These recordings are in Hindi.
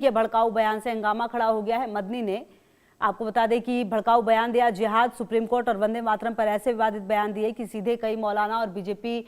ये भड़काऊ बयान से हंगामा खड़ा हो गया है। मदनी ने आपको बता दें कि भड़काऊ बयान दिया, जिहाद, सुप्रीम कोर्ट और वंदे मातरम पर ऐसे विवादित बयान दिए कि सीधे कई मौलाना और बीजेपी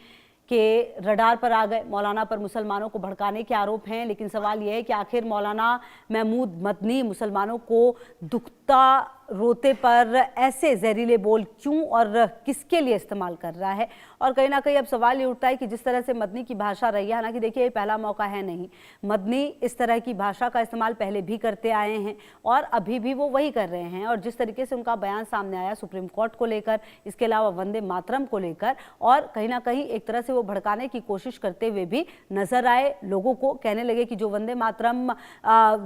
के रडार पर आ गए। मौलाना पर मुसलमानों को भड़काने के आरोप हैं, लेकिन सवाल यह है कि आखिर मौलाना महमूद मदनी मुसलमानों को दुखता रोते पर ऐसे जहरीले बोल क्यों और किसके लिए इस्तेमाल कर रहा है। और कहीं ना कहीं अब सवाल ये उठता है कि जिस तरह से मदनी की भाषा रही है, हालांकि देखिए ये पहला मौका है नहीं, मदनी इस तरह की भाषा का इस्तेमाल पहले भी करते आए हैं और अभी भी वो वही कर रहे हैं। और जिस तरीके से उनका बयान सामने आया सुप्रीम कोर्ट को लेकर, इसके अलावा वंदे मातरम को लेकर, और कहीं ना कहीं एक तरह से वो भड़काने की कोशिश करते हुए भी नजर आए। लोगों को कहने लगे कि जो वंदे मातरम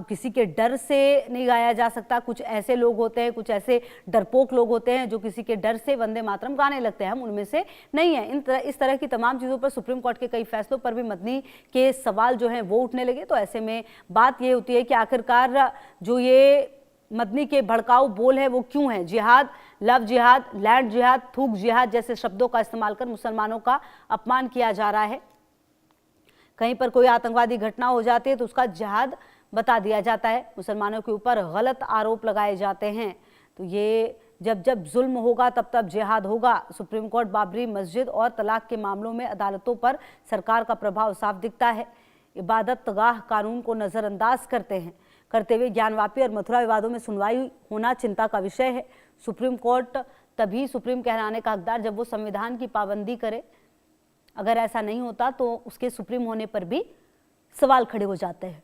किसी के डर से नहीं गाया जा सकता, कुछ ऐसे लोग होते हैं, कुछ ऐसे डरपोक लोग होते हैं जो किसी के डर से वंदे मातरम गाने लगते हैं, हम उनमें से नहीं है। इस तरह की तमाम चीजों पर सुप्रीम कोर्ट के कई फैसलों पर भी मदनी के सवाल जो हैं वो उठने लगे। तो ऐसे में बात ये होती है कि आखिरकार जो ये मदनी के भड़काऊ बोल है वो क्यों है। जिहाद, लव जिहाद, लैंड जिहाद, थूक जिहाद जैसे शब्दों का इस्तेमाल कर मुसलमानों का अपमान किया जा रहा है। कहीं पर कोई आतंकवादी घटना हो जाती है तो उसका जिहाद बता दिया जाता है, मुसलमानों के ऊपर गलत आरोप लगाए जाते हैं। तो ये जब जब जुल्म होगा तब तब जिहाद होगा। सुप्रीम कोर्ट बाबरी मस्जिद और तलाक के मामलों में अदालतों पर सरकार का प्रभाव साफ दिखता है। इबादतगाह कानून को नज़रअंदाज करते हुए ज्ञानवापी और मथुरा विवादों में सुनवाई होना चिंता का विषय है। सुप्रीम कोर्ट तभी सुप्रीम कहलाने का हकदार जब वो संविधान की पाबंदी करे। अगर ऐसा नहीं होता तो उसके सुप्रीम होने पर भी सवाल खड़े हो जाते हैं।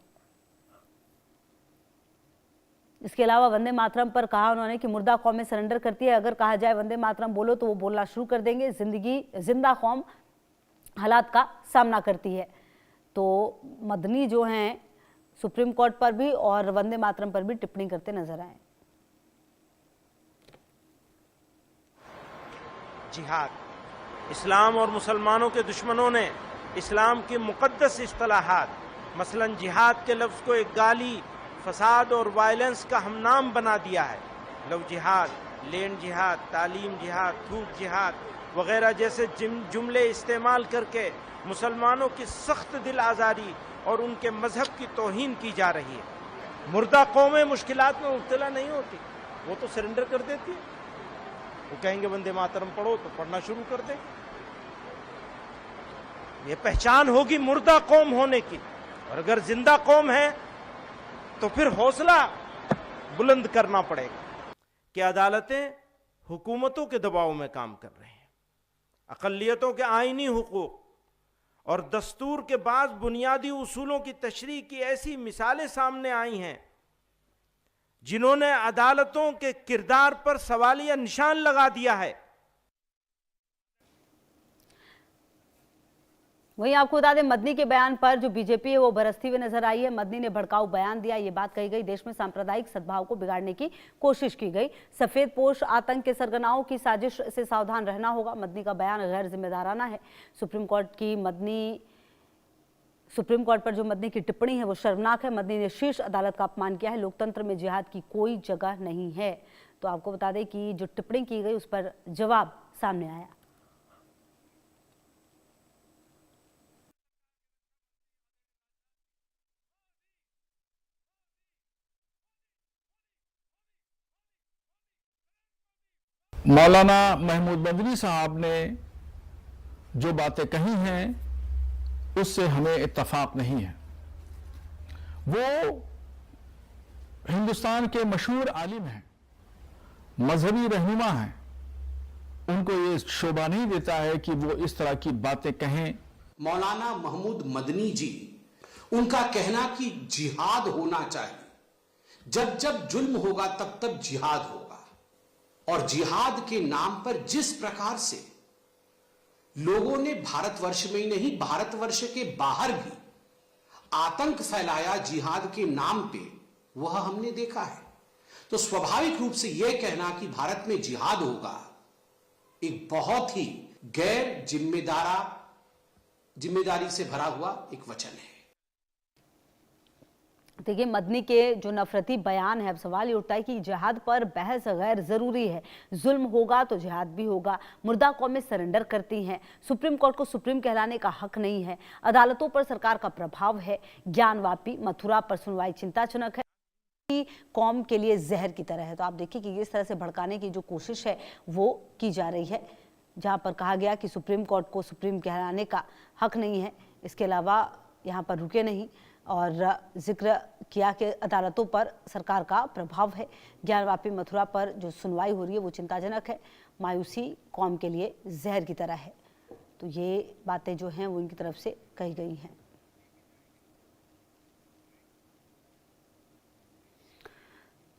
इसके अलावा वंदे मातरम पर कहा उन्होंने कि मुर्दा कौमें सरेंडर करती है, अगर कहा जाए वंदे मातरम बोलो तो वो बोलना शुरू कर देंगे। जिंदा कौम हालात का सामना करती है। तो मदनी जो हैं सुप्रीम कोर्ट पर भी और वंदे मातरम पर भी टिप्पणी करते नजर आए। जिहाद, इस्लाम और मुसलमानों के दुश्मनों ने इस्लाम के मुकद्दस इस्तिलाहात मसलन जिहाद के लफ्ज़ को एक गाली, फसाद और वायलेंस का हमनाम बना दिया है। लव जिहाद, लैंड जिहाद, तालीम जिहाद, थूक जिहाद वगैरह जैसे जुमले इस्तेमाल करके मुसलमानों की सख्त दिल आज़ारी और उनके मजहब की तौहीन की जा रही है। मुर्दा कौमें मुश्किलात में मुब्तला नहीं होती, वो तो सरेंडर कर देती है। वो कहेंगे वंदे मातरम पढ़ो तो पढ़ना शुरू कर दे। ये पहचान होगी मुर्दा कौम होने की। और अगर जिंदा कौम है तो फिर हौसला बुलंद करना पड़ेगा कि अदालतें हुकूमतों के दबाव में काम कर रही हैं। अक़लियतों के आईनी हुकूक और दस्तूर के बाद बुनियादी उसूलों की तशरीह की ऐसी मिसालें सामने आई हैं जिन्होंने अदालतों के किरदार पर सवालिया निशान लगा दिया है। वहीं आपको बता दें मदनी के बयान पर जो बीजेपी है वो बरसती हुई नजर आई है। मदनी ने भड़काऊ बयान दिया, ये बात कही गई देश में सांप्रदायिक सद्भाव को बिगाड़ने की कोशिश की गई। सफेद पोश आतंक के सरगनाओं की साजिश से सावधान रहना होगा। मदनी का बयान गैर जिम्मेदाराना है। सुप्रीम कोर्ट पर जो मदनी की टिप्पणी है वो शर्मनाक है। मदनी ने शीर्ष अदालत का अपमान किया है। लोकतंत्र में जिहाद की कोई जगह नहीं है। तो आपको बता दें कि जो टिप्पणी की गई उस पर जवाब सामने आया। मौलाना महमूद मदनी साहब ने जो बातें कही हैं उससे हमें इत्तफाक नहीं है। वो हिंदुस्तान के मशहूर आलिम हैं, मजहबी रहनुमा हैं। उनको ये शोभा नहीं देता है कि वो इस तरह की बातें कहें। मौलाना महमूद मदनी जी, उनका कहना कि जिहाद होना चाहिए, जब जब जुल्म होगा तब तब जिहाद होगा, और जिहाद के नाम पर जिस प्रकार से लोगों ने भारतवर्ष में ही नहीं भारतवर्ष के बाहर भी आतंक फैलाया जिहाद के नाम पे, वह हमने देखा है। तो स्वाभाविक रूप से यह कहना कि भारत में जिहाद होगा एक बहुत ही गैर जिम्मेदारी से भरा हुआ एक वचन है। देखिए, मदनी के जो नफरती बयान है, अब सवाल ये उठता है कि जिहाद पर बहस गैर जरूरी है। जुल्म होगा तो जिहाद भी होगा। मुर्दा कौमें सरेंडर करती हैं। सुप्रीम कोर्ट को सुप्रीम कहलाने का हक नहीं है। अदालतों पर सरकार का प्रभाव है। ज्ञानवापी मथुरा पर सुनवाई चिंताजनक है, कौम के लिए जहर की तरह है। तो आप देखिए कि इस तरह से भड़काने की जो कोशिश है वो की जा रही है, जहां पर कहा गया कि सुप्रीम कोर्ट को सुप्रीम कहलाने का हक नहीं है। इसके अलावा यहाँ पर रुके नहीं और जिक्र किया कि अदालतों पर सरकार का प्रभाव है। ज्ञानवापी मथुरा पर जो सुनवाई हो रही है वो चिंताजनक है। मायूसी कौम के लिए जहर की तरह है। तो ये बातें जो हैं वो इनकी तरफ से कही गई हैं।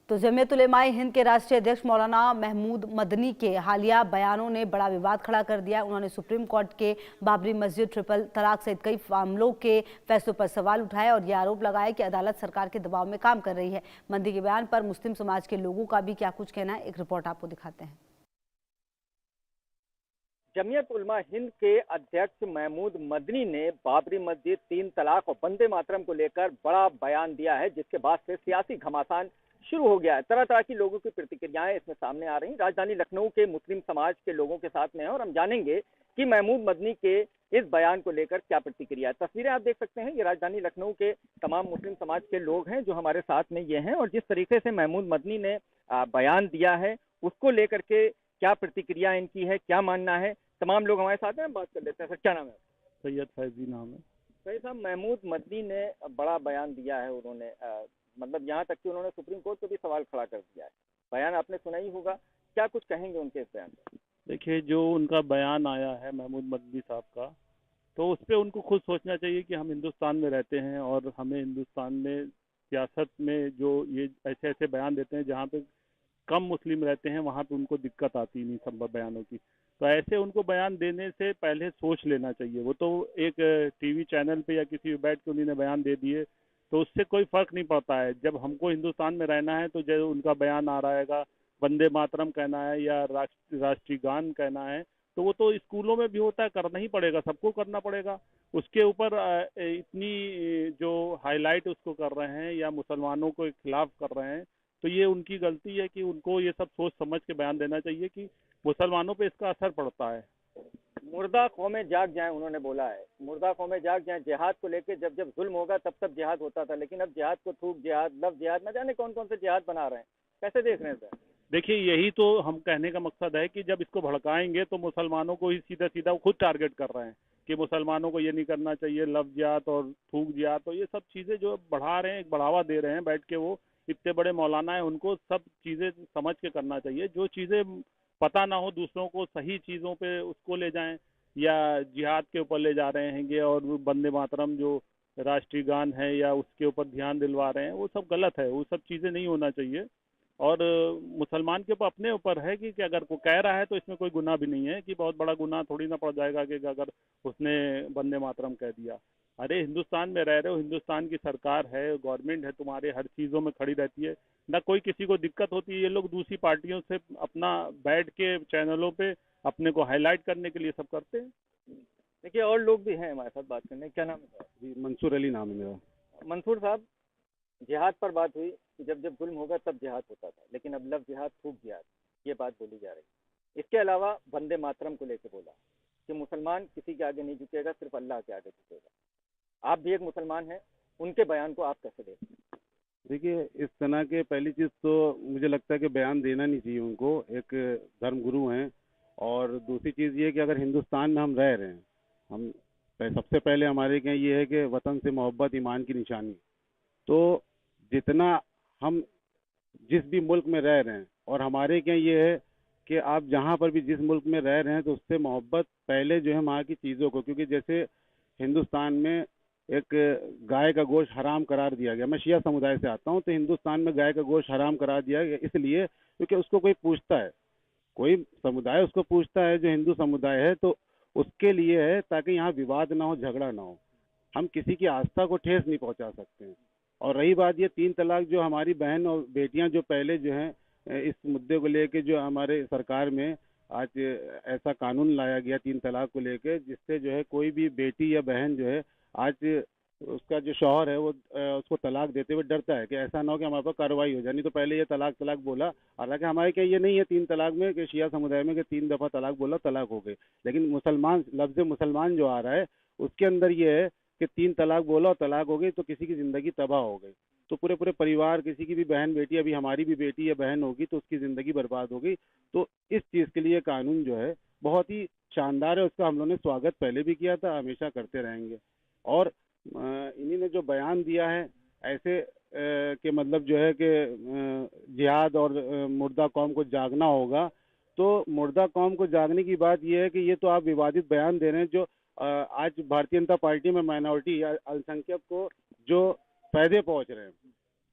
तो जमीयत उलेमाए हिंद के राष्ट्रीय अध्यक्ष मौलाना महमूद मदनी के हालिया बयानों ने बड़ा विवाद खड़ा कर दिया। उन्होंने सुप्रीम कोर्ट के बाबरी मस्जिद, ट्रिपल तलाक सहित कई मामलों के फैसलों पर सवाल उठाए और यह आरोप लगाया कि अदालत सरकार के दबाव में काम कर रही है। मदनी के बयान पर मुस्लिम समाज के लोगों का भी क्या कुछ कहना है, एक रिपोर्ट आपको दिखाते हैं। जमीयत उलमा हिंद के अध्यक्ष महमूद मदनी ने बाबरी मस्जिद, 3 तलाक और वंदे मातरम को लेकर बड़ा बयान दिया है, जिसके बाद से सियासी घमासान शुरू हो गया है। तरह तरह की लोगों की प्रतिक्रियाएं इसमें सामने आ रही। राजधानी लखनऊ के मुस्लिम समाज के लोगों के साथ में है और हम जानेंगे कि महमूद मदनी के इस बयान को लेकर क्या प्रतिक्रिया है। तस्वीरें आप देख सकते हैं, ये राजधानी लखनऊ के तमाम मुस्लिम समाज के लोग हैं जो हमारे साथ में ये हैं, और जिस तरीके से महमूद मदनी ने बयान दिया है उसको लेकर के क्या प्रतिक्रिया इनकी है, क्या मानना है, तमाम लोग हमारे साथ में बात कर लेते हैं। सर, क्या नाम है? सैयद फैजी नाम है। सही साहब, महमूद मदनी ने बड़ा बयान दिया है। उन्होंने मतलब यहाँ तक कि उन्होंने सुप्रीम कोर्ट को भी सवाल खड़ा कर दिया है। बयान आपने सुना ही होगा, क्या कुछ कहेंगे उनके इस बयान पर? देखिए, जो उनका बयान आया है महमूद मदनी साहब का, तो उस पर उनको खुद सोचना चाहिए कि हम हिंदुस्तान में रहते हैं और हमें हिंदुस्तान में सियासत में जो ये ऐसे ऐसे बयान देते हैं जहाँ पे कम मुस्लिम रहते हैं, वहाँ पे उनको दिक्कत आती नहीं संभव बयानों की। तो ऐसे उनको बयान देने से पहले सोच लेना चाहिए। वो तो एक टीवी चैनल पे या किसी पे बैठ के उन्होंने बयान दे दिए तो उससे कोई फर्क नहीं पड़ता है। जब हमको हिंदुस्तान में रहना है तो जब उनका बयान आ रहेगा, वंदे मातरम कहना है या राष्ट्रीय गान कहना है, तो वो तो स्कूलों में भी होता है, करना ही पड़ेगा, सबको करना पड़ेगा। उसके ऊपर इतनी जो हाईलाइट उसको कर रहे हैं या मुसलमानों को खिलाफ कर रहे हैं, तो ये उनकी गलती है कि उनको ये सब सोच समझ के बयान देना चाहिए कि मुसलमानों पे इसका असर पड़ता है। मुर्दा कौमें जाग जाएं, उन्होंने बोला है, मुर्दा कौमें जाग जाएं। जिहाद को लेके जब जब जुल्म होगा तब तब जिहाद होता था, लेकिन अब जिहाद को थूक जिहाद, लव जिहाद, न जाने कौन कौन से जिहाद बना रहे हैं। कैसे देख रहे हैं सर? देखिए, यही तो हम कहने का मकसद है कि जब इसको भड़काएंगे तो मुसलमानों को ही सीधा सीधा खुद टारगेट कर रहे हैं कि मुसलमानों को ये नहीं करना चाहिए, लव जिहाद और थूक जिहाद, तो ये सब चीज़ें जो बढ़ा रहे हैं, एक बढ़ावा दे रहे हैं बैठ के, वो इतने बड़े मौलाना है, उनको सब चीज़ें समझ के करना चाहिए। जो चीज़ें पता ना हो दूसरों को, सही चीज़ों पे उसको ले जाएं, या जिहाद के ऊपर ले जा रहे हैं और वंदे मातरम जो राष्ट्रीय गान है या उसके ऊपर ध्यान दिलवा रहे हैं, वो सब गलत है। वो सब चीज़ें नहीं होना चाहिए। और मुसलमान के ऊपर अपने ऊपर है कि अगर को कह रहा है तो इसमें कोई गुनाह भी नहीं है, कि बहुत बड़ा गुनाह थोड़ी ना पड़ जाएगा कि अगर उसने वंदे मातरम कह दिया। अरे, हिंदुस्तान में रह रहे हो, हिंदुस्तान की सरकार है, गवर्नमेंट है, तुम्हारे हर चीज़ों में खड़ी रहती है, ना कोई किसी को दिक्कत होती है। ये लोग दूसरी पार्टियों से अपना बैठ के चैनलों पे अपने को हाईलाइट करने के लिए सब करते हैं। देखिए, और लोग भी हैं हमारे साथ बात करने। क्या नाम है साहब? जी, मंसूर अली नाम है मेरा। मंसूर साहब, जिहाद पर बात हुई कि जब जब जुल्म होगा तब जिहाद होता था, लेकिन अब लव जिहाद, थूक जिहाद, ये बात बोली जा रही। इसके अलावा वंदे मातरम को लेकर बोला कि मुसलमान किसी के आगे नहीं झुकेगा, सिर्फ अल्लाह के आगे झुकेगा। आप भी एक मुसलमान हैं, उनके बयान को आप कैसे देखते हैं? देखिए, इस तरह के पहली चीज़ तो मुझे लगता है कि बयान देना नहीं चाहिए उनको, एक धर्मगुरु हैं। और दूसरी चीज़ ये कि अगर हिंदुस्तान में हम रह रहे हैं, हम सबसे पहले हमारे क्या ये है कि वतन से मोहब्बत ईमान की निशानी। तो जितना हम जिस भी मुल्क में रह रहे हैं, और हमारे क्या ये है कि आप जहाँ पर भी जिस मुल्क में रह रहे हैं तो उससे मोहब्बत पहले जो है वहाँ की चीज़ों को, क्योंकि जैसे हिंदुस्तान में एक गाय का गोश्त हराम करार दिया गया। मैं शिया समुदाय से आता हूँ, तो हिंदुस्तान में गाय का गोश्त हराम करार दिया गया इसलिए क्योंकि उसको कोई पूछता है, कोई समुदाय उसको पूछता है जो हिंदू समुदाय है, तो उसके लिए है ताकि यहाँ विवाद ना हो, झगड़ा ना हो। हम किसी की आस्था को ठेस नहीं पहुँचा सकते हैं। और रही बात ये 3 तलाक, जो हमारी बहन और बेटियां जो पहले जो हैं इस मुद्दे को लेके जो हमारे सरकार में आज ऐसा कानून लाया गया 3 तलाक को लेके, जिससे जो है कोई भी बेटी या बहन जो है आज उसका जो शौहर है वो उसको तलाक देते हुए डरता है कि ऐसा ना हो कि हमारे पास कार्रवाई हो जाए। नहीं तो पहले ये तलाक तलाक बोला, हालांकि हमारे क्या ये नहीं है 3 तलाक में कि शिया समुदाय में कि 3 दफा तलाक बोला तलाक हो गई, लेकिन मुसलमान लफ्ज मुसलमान जो आ रहा है उसके अंदर ये है कि 3 तलाक बोला और तलाक हो गई तो किसी की जिंदगी तबाह हो गई, तो पूरे पूरे परिवार, किसी की भी बहन बेटी, अभी हमारी भी बेटी या बहन होगी तो उसकी जिंदगी बर्बाद हो गई। तो इस चीज के लिए कानून जो है बहुत ही शानदार है, उसका हम लोगों ने स्वागत पहले भी किया था, हमेशा करते रहेंगे। और इन्हीं ने जो बयान दिया है ऐसे कि मतलब जो है कि जिहाद और मुर्दा कौम को जागना होगा, तो मुर्दा कौम को जागने की बात यह है कि ये तो आप विवादित बयान दे रहे हैं जो आज भारतीय जनता पार्टी में माइनॉरिटी या अल्पसंख्यक को जो फायदे पहुंच रहे हैं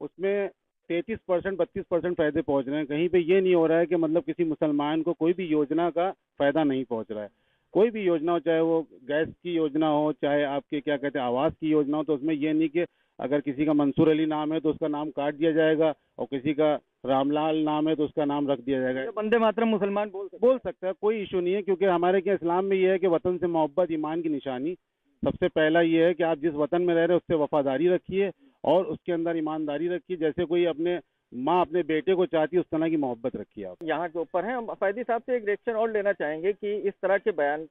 उसमें 33% 32% फायदे पहुंच रहे हैं। कहीं पे ये नहीं हो रहा है कि मतलब किसी मुसलमान को कोई भी योजना का फायदा नहीं पहुंच रहा है। कोई भी योजना हो, चाहे वो गैस की योजना हो, चाहे आपके क्या कहते हैं आवास की योजना हो, तो उसमें ये नहीं कि अगर किसी का मंसूर अली नाम है तो उसका नाम काट दिया जाएगा और किसी का रामलाल नाम है तो उसका नाम रख दिया जाएगा। वंदे मातरम मुसलमान बोल सकता है, कोई इशू नहीं है, क्योंकि हमारे क्या इस्लाम में ये है कि वतन से मोहब्बत ईमान की निशानी। सबसे पहला ये है कि आप जिस वतन में रह रहे हैं उससे वफादारी रखिए और उसके अंदर ईमानदारी रखिए, जैसे कोई अपने माँ अपने बेटे को चाहती है उस तरह की मोहब्बत रखिए आप। यहाँ के ऊपर हैं। हम फैदी साहब से एक रिएक्शन और लेना चाहेंगे कि इस तरह के बयान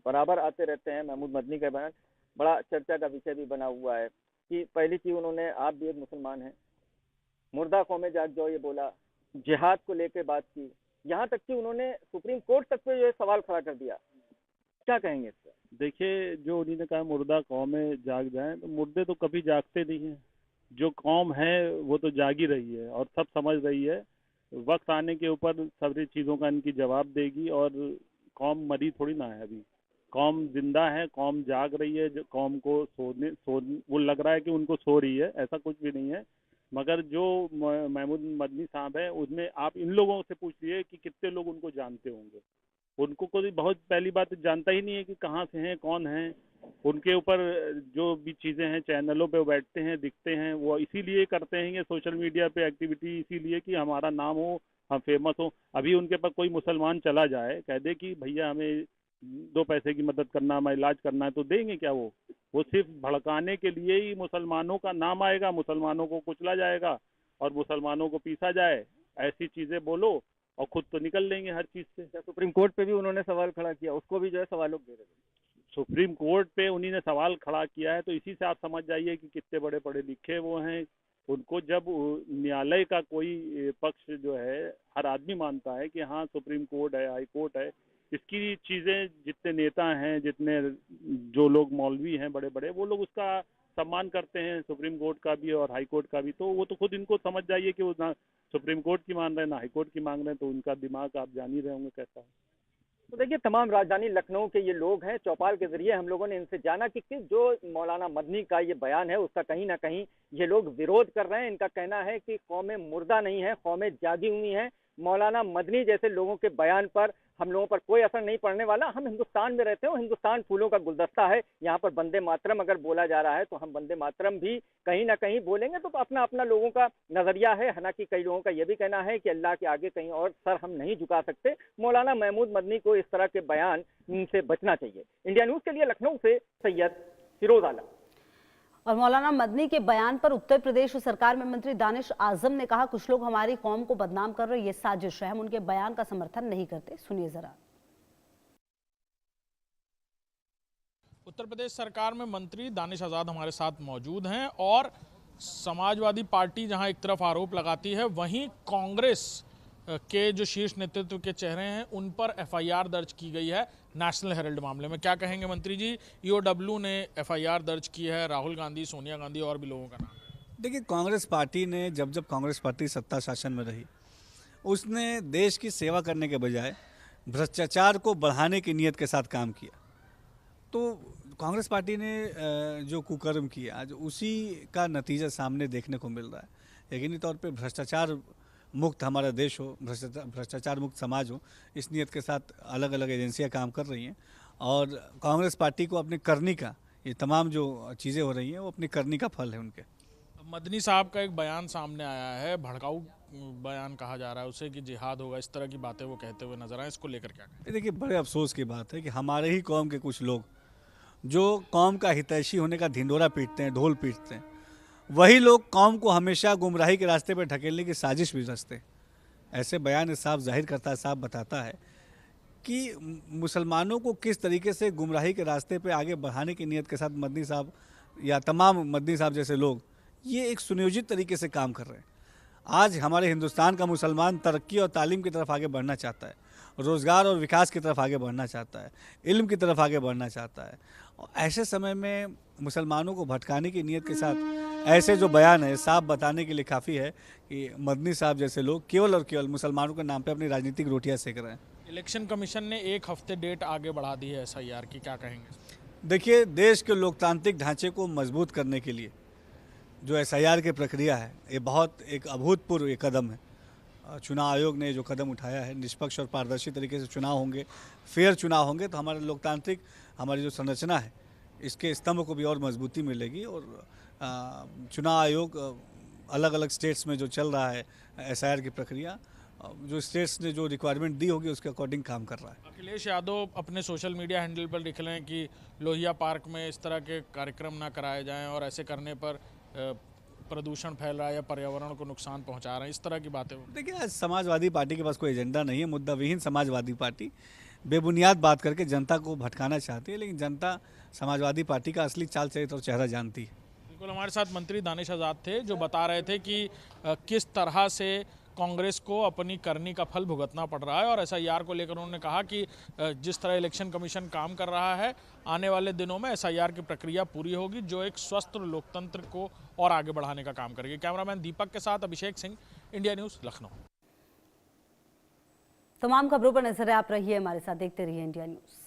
बराबर आते रहते हैं। महमूद मदनी का बयान बड़ा चर्चा का विषय भी बना हुआ है कि पहली चीज उन्होंने, आप भी एक मुसलमान हैं, मुर्दा कौमें जाग जाओ ये बोला, जिहाद को लेकर बात की, यहाँ तक कि उन्होंने सुप्रीम कोर्ट तक पे जो है सवाल खड़ा कर दिया। क्या कहेंगे इस पर? देखिए, जो उन्होंने कहा मुर्दा कौमें जाग जाएं, तो मुर्दे तो कभी जागते नहीं हैं। जो कौम है वो तो जागी रही है और सब समझ रही है। वक्त आने के ऊपर सारी चीज़ों का इनकी जवाब देगी और कौम मरी थोड़ी ना है, अभी कौम जिंदा है, कौम जाग रही है। जो कौम को वो लग रहा है कि उनको सो रही है, ऐसा कुछ भी नहीं है। मगर जो महमूद मदनी साहब है उसमें आप इन लोगों से पूछिए कि कितने लोग उनको जानते होंगे। उनको कोई बहुत पहली बात जानता ही नहीं है कि कहाँ से हैं, कौन हैं। उनके ऊपर जो भी चीज़ें हैं चैनलों पे बैठते हैं, दिखते हैं, वो इसीलिए करते हैं ये सोशल मीडिया पे एक्टिविटी, इसीलिए कि हमारा नाम हो, हम फेमस हो। अभी उनके पास कोई मुसलमान चला जाए, कह दे कि भैया हमें 2 पैसे की मदद करना, हमें इलाज करना है, तो देंगे क्या? वो सिर्फ भड़काने के लिए ही मुसलमानों का नाम आएगा, मुसलमानों को कुचला जाएगा और मुसलमानों को पीसा जाए, ऐसी चीज़ें बोलो और खुद तो निकल लेंगे हर चीज़ से। सुप्रीम कोर्ट पे भी उन्होंने सवाल खड़ा किया, उसको भी जो है सवालों घेरे रहे। सुप्रीम कोर्ट पे उन्हीं ने सवाल खड़ा किया है, तो इसी से आप समझ जाइए कि कितने बड़े पढ़े लिखे वो हैं। उनको जब न्यायालय का कोई पक्ष जो है, हर आदमी मानता है कि हाँ सुप्रीम कोर्ट है, हाई कोर्ट है, इसकी चीज़ें जितने नेता हैं, जितने जो लोग मौलवी हैं बड़े बड़े, वो लोग उसका सम्मान करते हैं, सुप्रीम कोर्ट का भी और हाई कोर्ट का भी। तो वो तो खुद इनको समझ जाइए कि वो ना सुप्रीम कोर्ट की मान रहे हैं ना हाई कोर्ट की मांग रहे हैं, तो उनका दिमाग आप जान ही रहे होंगे कैसा है। तो देखिए, तमाम राजधानी लखनऊ के ये लोग हैं। चौपाल के जरिए हम लोगों ने इनसे जाना कि जो मौलाना मदनी का ये बयान है उसका कहीं ना कहीं ये लोग विरोध कर रहे हैं। इनका कहना है कि कौमें मुर्दा नहीं है, कौमें जागी हुई हैं। मौलाना मदनी जैसे लोगों के बयान पर हम लोगों पर कोई असर नहीं पड़ने वाला। हम हिंदुस्तान में रहते हो, हिंदुस्तान फूलों का गुलदस्ता है। यहाँ पर वंदे मातरम अगर बोला जा रहा है तो हम वंदे मातरम भी कहीं ना कहीं बोलेंगे। तो अपना अपना लोगों का नजरिया है। हालांकि कई लोगों का यह भी कहना है कि अल्लाह के आगे कहीं और सर हम नहीं झुका सकते। मौलाना महमूद मदनी को इस तरह के बयान से बचना चाहिए। इंडिया न्यूज के लिए लखनऊ से सैयद फिरोज आलम। और मौलाना मदनी के बयान पर उत्तर प्रदेश सरकार में मंत्री दानिश आजम ने कहा, कुछ लोग हमारी कौम को बदनाम कर रहे हैं, ये साजिश है, हम उनके बयान का समर्थन नहीं करते। सुनिए जरा। उत्तर प्रदेश सरकार में मंत्री दानिश आजाद हमारे साथ मौजूद हैं और समाजवादी पार्टी जहां एक तरफ आरोप लगाती है, वहीं कांग्रेस के जो शीर्ष नेतृत्व के चेहरे हैं उन पर एफआईआर दर्ज की गई है नेशनल हेराल्ड मामले में। क्या कहेंगे मंत्री जी? ईओडब्ल्यू ने एफआईआर दर्ज की है, राहुल गांधी, सोनिया गांधी और भी लोगों का नाम है। देखिए, कांग्रेस पार्टी ने जब कांग्रेस पार्टी सत्ता शासन में रही, उसने देश की सेवा करने के बजाय भ्रष्टाचार को बढ़ाने की नीयत के साथ काम किया। तो कांग्रेस पार्टी ने जो कुकर्म किया, आज उसी का नतीजा सामने देखने को मिल रहा है। यकीनी तौर पे भ्रष्टाचार मुक्त हमारा देश हो, भ्रष्टाचार मुक्त समाज हो, इस नीयत के साथ अलग अलग एजेंसियां काम कर रही हैं और कांग्रेस पार्टी को अपनी करनी का, ये तमाम जो चीज़ें हो रही हैं वो अपनी करनी का फल है उनके। मदनी साहब का एक बयान सामने आया है, भड़काऊ बयान कहा जा रहा है उसे, कि जिहाद होगा, इस तरह की बातें वो कहते हुए नजर आए। इसको लेकर क्या कहें? देखिए, बड़े अफसोस की बात है कि हमारे ही कौम के कुछ लोग जो कौम का हितैषी होने का ढिंढोरा पीटते हैं, ढोल पीटते हैं, वही लोग कौम को हमेशा गुमराही के रास्ते पर ढकेलने की साजिश भी रचते हैं। ऐसे बयान साफ जाहिर करता है, साफ बताता है कि मुसलमानों को किस तरीके से गुमराही के रास्ते पे आगे बढ़ाने की नीयत के साथ मदनी साहब या तमाम मदनी साहब जैसे लोग ये एक सुनियोजित तरीके से काम कर रहे हैं। आज हमारे हिंदुस्तान का मुसलमान तरक्की और तालीम की तरफ आगे बढ़ना चाहता है, रोज़गार और विकास की तरफ आगे बढ़ना चाहता है, इल्म की तरफ आगे बढ़ना चाहता है। और ऐसे समय में मुसलमानों को भटकाने की नीयत के साथ ऐसे जो बयान है साफ बताने के लिए काफ़ी है कि मदनी साहब जैसे लोग केवल और केवल मुसलमानों के नाम पे अपनी राजनीतिक रोटियां सेक रहे हैं। इलेक्शन कमीशन ने 1 हफ्ते डेट आगे बढ़ा दी है एसआईआर की, क्या कहेंगे? देखिए, देश के लोकतांत्रिक ढांचे को मजबूत करने के लिए जो एसआईआर की प्रक्रिया है, ये बहुत एक अभूतपूर्व एक कदम है। चुनाव आयोग ने जो कदम उठाया है, निष्पक्ष और पारदर्शी तरीके से चुनाव होंगे, फेयर चुनाव होंगे, तो हमारे लोकतांत्रिक हमारी जो संरचना है इसके स्तंभ को भी और मजबूती मिलेगी। और चुनाव आयोग अलग अलग स्टेट्स में जो चल रहा है एसआईआर की प्रक्रिया, जो स्टेट्स ने जो रिक्वायरमेंट दी होगी उसके अकॉर्डिंग काम कर रहा है। अखिलेश यादव अपने सोशल मीडिया हैंडल पर लिख रहे हैं कि लोहिया पार्क में इस तरह के कार्यक्रम ना कराए जाएं और ऐसे करने पर प्रदूषण फैल रहा है या पर्यावरण को नुकसान पहुंचा रहे हैं, इस तरह की बातें। देखिए, आज समाजवादी पार्टी के पास कोई एजेंडा नहीं है। मुद्दा विहीन समाजवादी पार्टी बेबुनियाद बात करके जनता को भटकाना चाहती है, लेकिन जनता समाजवादी पार्टी का असली चाल चरित्र और चेहरा जानती है। बिल्कुल, हमारे साथ मंत्री दानिश आज़ाद थे जो बता रहे थे कि किस तरह से कांग्रेस को अपनी करनी का फल भुगतना पड़ रहा है। और एसआईआर को लेकर उन्होंने कहा कि जिस तरह इलेक्शन कमीशन काम कर रहा है, आने वाले दिनों में एसआईआर की प्रक्रिया पूरी होगी जो एक स्वस्थ लोकतंत्र को और आगे बढ़ाने का काम करेगी। कैमरामैन दीपक के साथ अभिषेक सिंह, इंडिया न्यूज़, लखनऊ। तमाम खबरों पर नजर आप रही है हमारे साथ, देखते रहिए इंडिया न्यूज़।